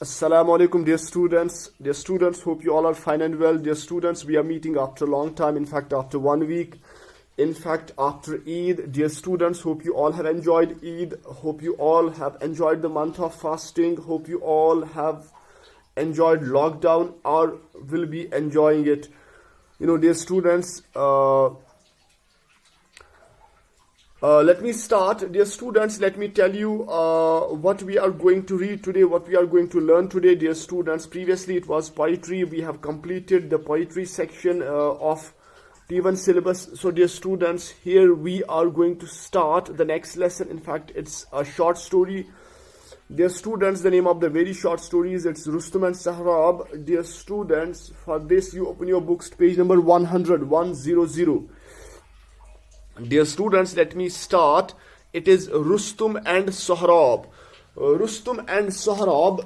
Assalamu alaikum, dear students. Dear students, hope you all are fine and well. Dear students, we are meeting after a long time. In fact, after 1 week. In fact, after Eid. Dear students, hope you all have enjoyed Eid. Hope you all have enjoyed the month of fasting. Hope you all have enjoyed lockdown or will be enjoying it. Dear students, let me start. Dear students, let me tell you what we are going to read today, what we are going to learn today. Dear students, previously it was poetry. We have completed the poetry section of T1 syllabus. So dear students, here we are going to start the next lesson. In fact, it's a short story. Dear students, the name of the very short story is it's Rustum and Sahrab. Dear students, for this you open your books to page number 100. Dear students, let me start. It is Rustum and Sahrab. Rustum and Sahrab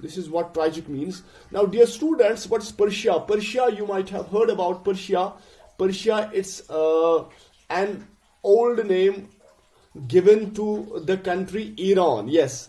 This is what tragic means. Now dear students, what's Persia? Persia, you might have heard about Persia. Persia, it's an old name given to the country Iran. Yes,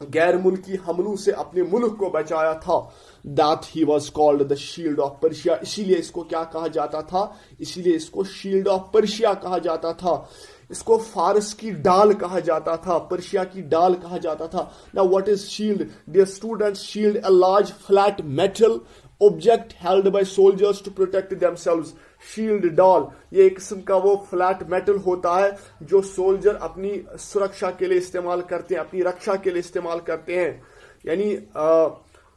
غیر ملکی حملوں سے اپنے ملک کو بچایا تھا. That he was called the shield of Persia. اسی لیے اس کو کیا کہا جاتا تھا؟ اسی لیے اس کو شیلڈ آف پرشیا کہا جاتا تھا. اس کو فارس کی ڈال کہا جاتا تھا, پرشیا کی ڈال کہا جاتا تھا. Now what is shield? Dear students, shield a large flat metal object held by soldiers to protect themselves. Shield ڈال یہ ایک قسم کا وہ فلیٹ میٹل ہوتا ہے جو سولجر اپنی سرکشا کے لیے استعمال کرتے ہیں, اپنی رکشا کے لیے استعمال کرتے ہیں. یعنی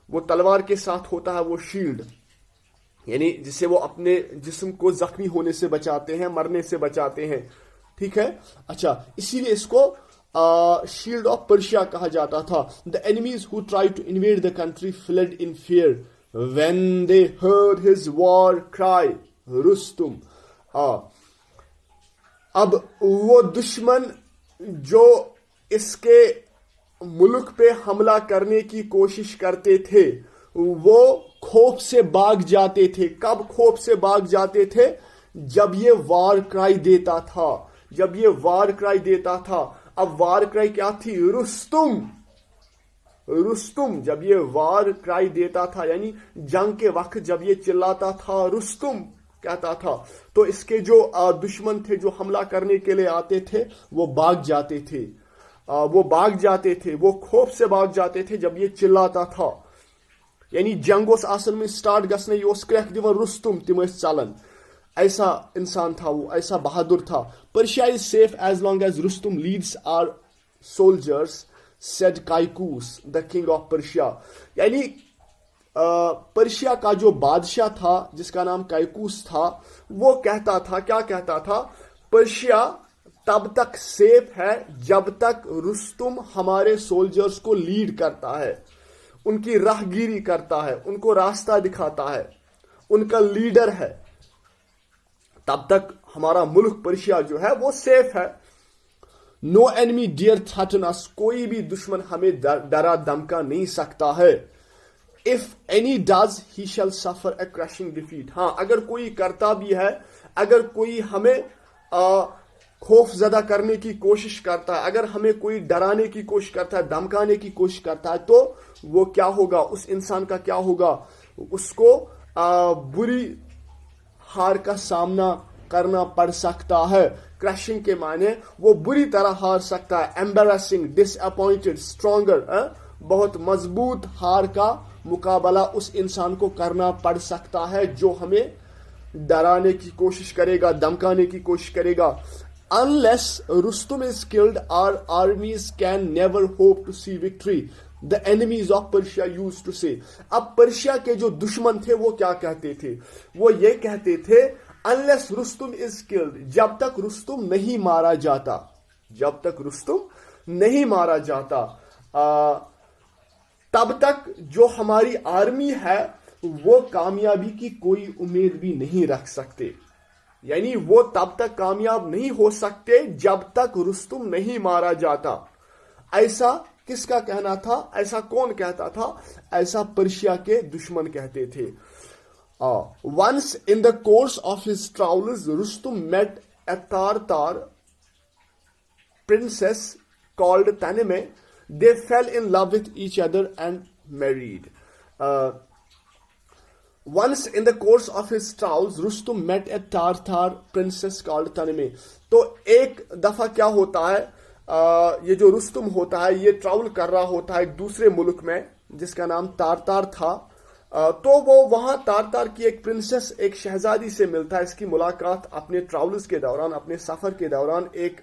وہ تلوار کے ساتھ ہوتا ہے وہ شیلڈ, یعنی جسے وہ اپنے جسم کو زخمی ہونے سے بچاتے ہیں, مرنے سے بچاتے ہیں. ٹھیک ہے, اچھا, اسی لیے اس کو شیلڈ آف پرشیا کہا جاتا تھا. The enemies who tried to invade the country fled in fear when they heard his war cry. Rustam. اب وہ دشمن جو اس کے ملک پہ حملہ کرنے کی کوشش کرتے تھے وہ خوف سے بھاگ جاتے تھے. کب خوف سے بھاگ جاتے تھے؟ جب یہ وار کرائی دیتا تھا, جب یہ وار کرائی دیتا تھا. اب وار کرائی کیا تھی؟ رستم. رستم جب یہ وار کرائی دیتا تھا یعنی جنگ کے وقت جب یہ چلاتا تھا رستم کہتا تھا, تو اس کے جو دشمن تھے جو حملہ کرنے کے لیے آتے تھے وہ بھاگ جاتے تھے, وہ بھاگ جاتے تھے, وہ خوف سے بھاگ جاتے تھے جب یہ چلاتا تھا. یعنی جنگ اس اصل میں سٹارٹ گژھنے یہ اس کریک دیوان رستم تم ٲسۍ ژلان. ایسا انسان تھا وہ, ایسا بہادر تھا. Persia is safe as long as Rustum leads our soldiers, said Kaikous, the king of Persia. یعنی پرشیا کا جو بادشاہ تھا جس کا نام کائکوس تھا وہ کہتا تھا, کیا کہتا تھا؟ پرشیا تب تک سیف ہے جب تک رستم ہمارے سولجرز کو لیڈ کرتا ہے, ان کی راہگیری کرتا ہے, ان کو راستہ دکھاتا ہے, ان کا لیڈر ہے, تب تک ہمارا ملک پرشیا جو ہے وہ سیف ہے. No enemy dare threaten us. کوئی بھی دشمن ہمیں ڈرا دھمکا نہیں سکتا ہے. If any does, he shall suffer a crushing defeat. ہاں, اگر کوئی کرتا بھی ہے, اگر کوئی ہمیں خوف زدہ کرنے کی کوشش کرتا ہے, اگر ہمیں کوئی ڈرانے کی کوشش کرتا ہے, دھمکانے کی کوشش کرتا ہے, تو وہ کیا ہوگا؟ اس انسان کا کیا ہوگا؟ اس کو بری ہار کا سامنا کرنا پڑ سکتا ہے. کرشنگ کے معنی وہ بری طرح ہار سکتا ہے. ایمبیرسنگ, ڈس اپوائنٹڈ, اسٹرانگر, بہت مضبوط ہار کا مقابلہ اس انسان کو کرنا پڑ سکتا ہے جو ہمیں ڈرانے کی کوشش کرے گا, دھمکانے کی کوشش کرے گا. Unless Rustum is killed, our armies can never hope to see victory. The enemies of Persia used to say. اب پرشیا کے جو دشمن تھے وہ کیا کہتے تھے؟ وہ یہ کہتے تھے unless Rustum is killed, جب تک رستم نہیں مارا جاتا, جب تک رستم نہیں مارا جاتا تب تک جو ہماری آرمی ہے وہ کامیابی کی کوئی امید بھی نہیں رکھ سکتے. یعنی وہ تب تک کامیاب نہیں ہو سکتے جب تک رستم نہیں مارا جاتا. ایسا کس کا کہنا تھا؟ ایسا کون کہتا تھا؟ ایسا پرشیا کے دشمن کہتے تھے. Once in the course of his travels, Rustum met a Tartar princess called Tanime. They fell in love with each other and married. Once in the course of his travels, Rustum met a Tartar princess called Tanime. تو ایک دفعہ کیا ہوتا ہے, یہ جو رستم ہوتا ہے یہ ٹریول کر رہا ہوتا ہے ایک دوسرے ملک میں جس کا نام تارتار تھا. تو وہ وہاں تارتار کی ایک پرنسس, ایک شہزادی سے ملتا ہے. اس کی ملاقات اپنے ٹریولز کے دوران, اپنے سفر کے دوران ایک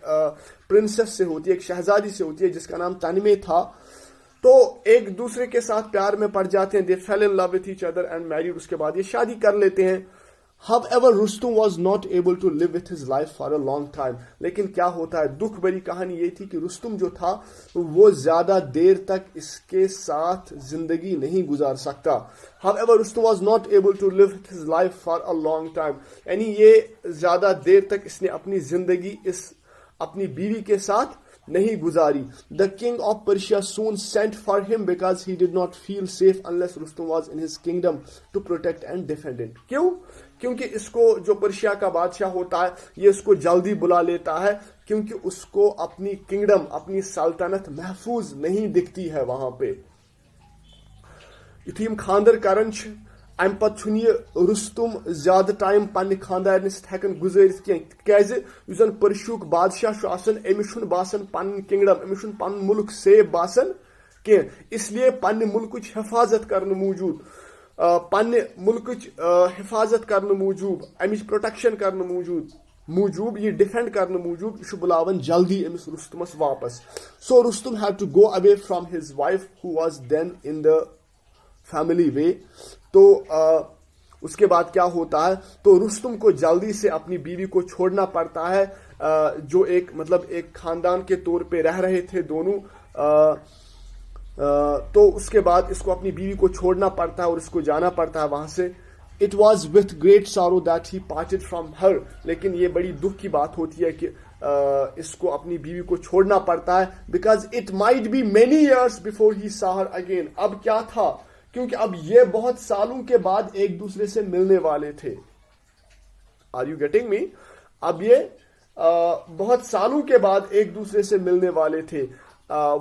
پرنسس سے ہوتی ہے, ایک شہزادی سے ہوتی ہے جس کا نام تنمے تھا. تو ایک دوسرے کے ساتھ پیار میں پڑ جاتے ہیں. they fell in love with each other and married. اس کے بعد یہ شادی کر لیتے ہیں. However, Rustum was not able to live with his life for a long time. لیکن کیا ہوتا ہے, دکھ بھری کہانی یہ تھی کہ رستم جو تھا وہ زیادہ دیر تک اس کے ساتھ زندگی نہیں گزار سکتا. However, Rustum was not able to live with his life for a long time. یعنی یہ زیادہ دیر تک اس نے اپنی زندگی اس اپنی بیوی کے ساتھ نہیں گزاری. The king of Persia soon sent for him because he did not feel safe unless Rustum was in his kingdom to protect and defend it. کیوں؟ کیونکہ اس کو جو پرشیا کا بادشاہ ہوتا ہے یہ اس کو جلدی بلا لیتا ہے کیونکہ اس کو اپنی کنگڈم, اپنی سلطنت محفوظ نہیں دکھتی ہے وہاں پہ. یتھُے یِم خاندر کران چھِ امہ پتہٕ چھُنہٕ یہِ رُستُم زیادٕ ٹایم پننہِ خاندارنہِ سۭتۍ ہٮ۪کان گُزٲرِتھ کینٛہہ, تِکیازِ یُس زن پٔرشیُک بادشاہ چھُ آسان أمِس چھُنہٕ باسان پنُن کنگڈم, أمِس چھُنہٕ پنُن مُلک سیف باسان کینٛہہ, اس لیے پننہِ مُلکٕچ حفاظت کرنہٕ موٗجوٗب, پننہِ مُلکٕچ حفاظت کرنہٕ موٗجوٗب, امِچ پروٹیکشن کرنہٕ موٗجوٗب یہ ڈیفینڈ کرنہٕ موٗجوٗب یہ چھُ بُلاوان جلدی أمِس رُستُمس واپس. So Rustam had to go away from his wife who was then in the family way. تو اس کے بعد کیا ہوتا ہے, تو رستم کو جلدی سے اپنی بیوی کو چھوڑنا پڑتا ہے, جو ایک مطلب ایک خاندان کے طور پہ رہ رہے تھے دونوں. تو اس کے بعد اس کو اپنی بیوی کو چھوڑنا پڑتا ہے اور اس کو جانا پڑتا ہے وہاں سے. اٹ واز وتھ گریٹ سارو that he parted from her. لیکن یہ بڑی دکھ کی بات ہوتی ہے کہ اس کو اپنی بیوی کو چھوڑنا پڑتا ہے, because it might be many years before he saw her again. اب کیا تھا, کیونکہ اب یہ بہت سالوں کے بعد ایک دوسرے سے ملنے والے تھے. آر یو گیٹنگ می؟ اب یہ بہت سالوں کے بعد ایک دوسرے سے ملنے والے تھے.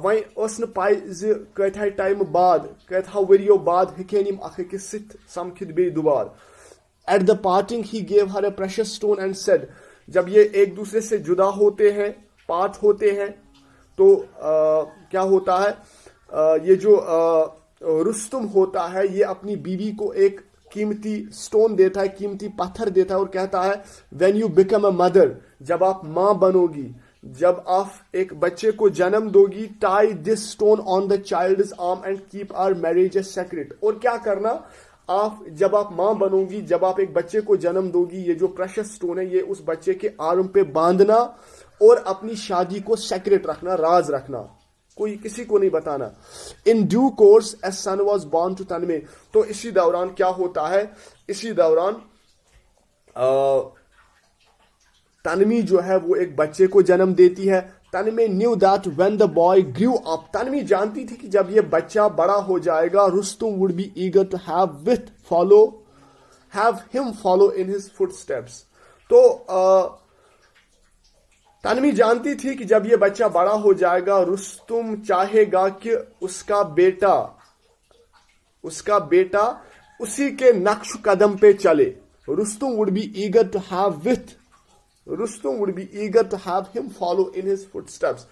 وہیں اس نے پائی زِ کتھا ٹائم بعد, کتھا وریو بعد ہیکن یم اکھ أکِس سۭتۍ سمکھِتھ بیٚیہِ دُبار. At the parting he gave her a precious stone and said. جب یہ ایک دوسرے سے جدا ہوتے ہیں, پارٹ ہوتے ہیں, تو کیا ہوتا ہے, یہ جو رستم ہوتا ہے یہ اپنی بیوی کو ایک قیمتی اسٹون دیتا ہے, قیمتی پتھر دیتا ہے, اور کہتا ہے when you become a mother, جب آپ ماں بنو گی, جب آپ ایک بچے کو جنم دو گی, tie this stone on the child's arm and keep our marriage a secret. اور کیا کرنا, آپ جب آپ ماں بنو گی, جب آپ ایک بچے کو جنم دو گی, یہ جو پریشس اسٹون ہے یہ اس بچے کے آرم پہ باندھنا اور اپنی شادی کو سیکرٹ رکھنا, راز رکھنا, کوئی کسی کو نہیں بتانا. In due course a son was born to Tahmina. تو اسی دوران کیا ہوتا ہے, اسی دوران تنمی جو ہے وہ ایک بچے کو جنم دیتی ہے. Tahmina knew that when the boy grew up, Tahmina جانتی تھی کہ جب یہ بچہ بڑا ہو جائے گا, Rustam would be eager to have him follow in his footsteps. تو تنمی جانتی تھی کہ جب یہ بچہ بڑا ہو جائے گا, رستم چاہے گا کہ اس کا بیٹا اسی کے نقش قدم پہ چلے. Rustam would be eager to have him follow in his footsteps.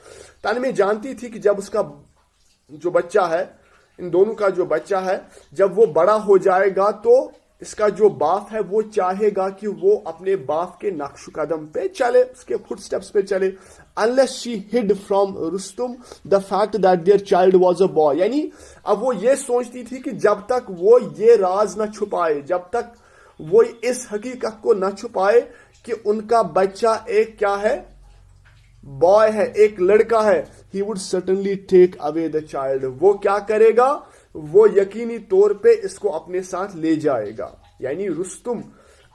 Tahmina جانتی تھی کہ جب اس کا جو بچہ ہے, ان دونوں کا جو بچہ ہے, جب وہ بڑا ہو جائے گا تو اس کا جو باپ ہے وہ چاہے گا کہ وہ اپنے باپ کے نقش قدم پہ چلے, اس کے فٹ سٹیپس پہ چلے. unless she hid from Rustam the fact that their child was a boy. یعنی اب وہ یہ سوچتی تھی کہ جب تک وہ یہ راز نہ چھپائے, جب تک وہ اس حقیقت کو نہ چھپائے کہ ان کا بچہ ایک کیا ہے, بوائے ہے, ایک لڑکا ہے, he would certainly take away the child. وہ کیا کرے گا, وہ یقینی طور پہ اس کو اپنے ساتھ لے جائے گا. یعنی رستم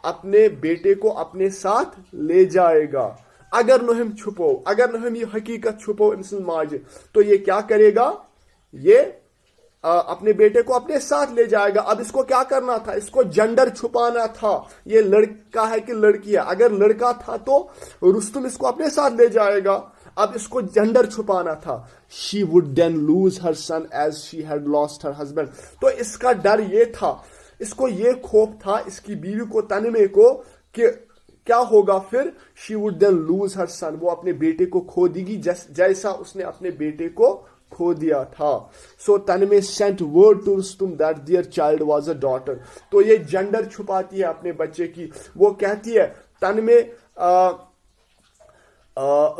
اپنے بیٹے کو اپنے ساتھ لے جائے گا. اگر نہ ہم چھپو, اگر نہ ہم یہ حقیقت چھپو امسن ماجہ, تو یہ کیا کرے گا, یہ اپنے بیٹے کو اپنے ساتھ لے جائے گا. اب اس کو کیا کرنا تھا, اس کو جنڈر چھپانا تھا, یہ لڑکا ہے کہ لڑکی ہے. اگر لڑکا تھا تو رستم اس کو اپنے ساتھ لے جائے گا, اب اس کو جنڈر چھپانا تھا. she would then lose her son as she had lost her husband. تو اس کا ڈر یہ تھا, اس کو یہ خوف تھا اس کی بیوی کو, تنمے کو, کہ کیا ہوگا پھر, she would then lose her son, وہ اپنے بیٹے کو کھو دے گی جیسا اس نے اپنے بیٹے کو کھو دیا تھا. سو Tanmay sent word to Rustam that their child was a daughter. تو یہ جنڈر چھپاتی ہے اپنے بچے کی. وہ کہتی ہے, تنمے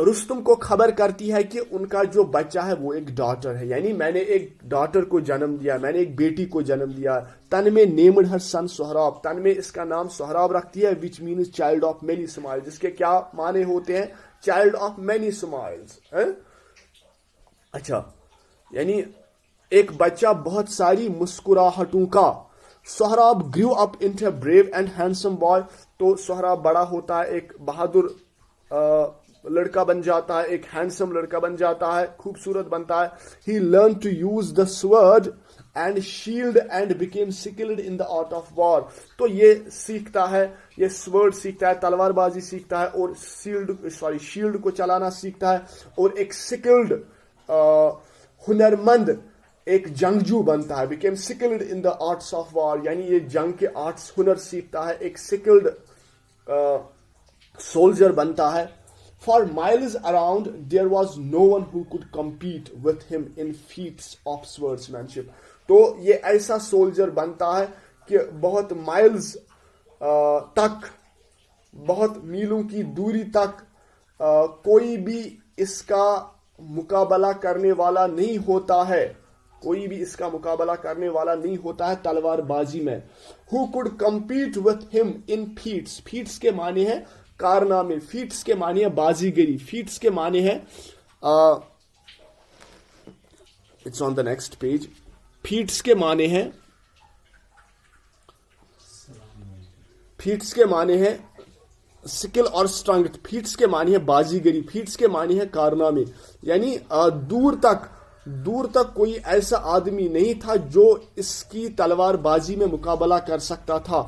رستم کو خبر کرتی ہے کہ ان کا جو بچہ ہے وہ ایک ڈاٹر ہے, یعنی میں نے ایک ڈاٹر کو جنم دیا, میں نے ایک بیٹی کو جنم دیا. تنمے نیمڈ ہر سن سہراب, تنمے اس کا نام سہراب رکھتی ہے, which means child of many smiles, جس کے کیا معنی ہوتے ہیں, child of many smiles. اچھا, یعنی ایک بچہ بہت ساری مسکراہٹوں کا. Sohrab grew up into a brave and handsome boy. تو سہراب بڑا ہوتا ہے, ایک بہادر لڑکا بن جاتا ہے, ایک ہینڈسم لڑکا بن جاتا ہے, خوبصورت بنتا ہے. He learned to use the sword and shield and became skilled in the art of war. تو یہ سیکھتا ہے, یہ sword سیکھتا ہے, تلوار بازی سیکھتا ہے, اور shield کو چلانا سیکھتا ہے, اور ایک skilled ہنرمند ایک جنگجو بنتا ہے. became skilled in the arts of war, یعنی یہ جنگ کے آرٹس ہنر سیکھتا ہے, ایک skilled soldier بنتا ہے. For miles around there was no one who could compete with him in feats of swordsmanship. تو یہ ایسا سولجر بنتا ہے کہ بہت مائلز تک, بہت میلوں کی دوری تک کوئی بھی اس کا مقابلہ کرنے والا نہیں ہوتا ہے, کوئی بھی اس کا مقابلہ کرنے والا نہیں ہوتا ہے تلوار بازی میں. Who could compete with him in feats. feats کے معنی ہے کارنامے, فیٹس کے معنی ہے بازیگری, فیٹس کے معنی ہے it's on the next page. Fates کے معنی ہے, فیٹس کے معنی ہے سکل اور اسٹرنگتھ, فیٹس کے معنی ہے بازیگری, فیٹس کے معنی ہے کارنامے. یعنی دور تک کوئی ایسا آدمی نہیں تھا جو اس کی تلوار بازی میں مقابلہ کر سکتا تھا.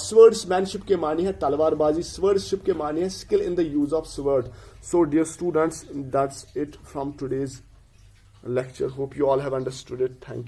Swordsmanship کے معنی ہے تلوار بازی, swordship کے معنی ہے skill in the use of sword. So dear students, that's it from today's lecture. Hope you all have understood it. Thank you.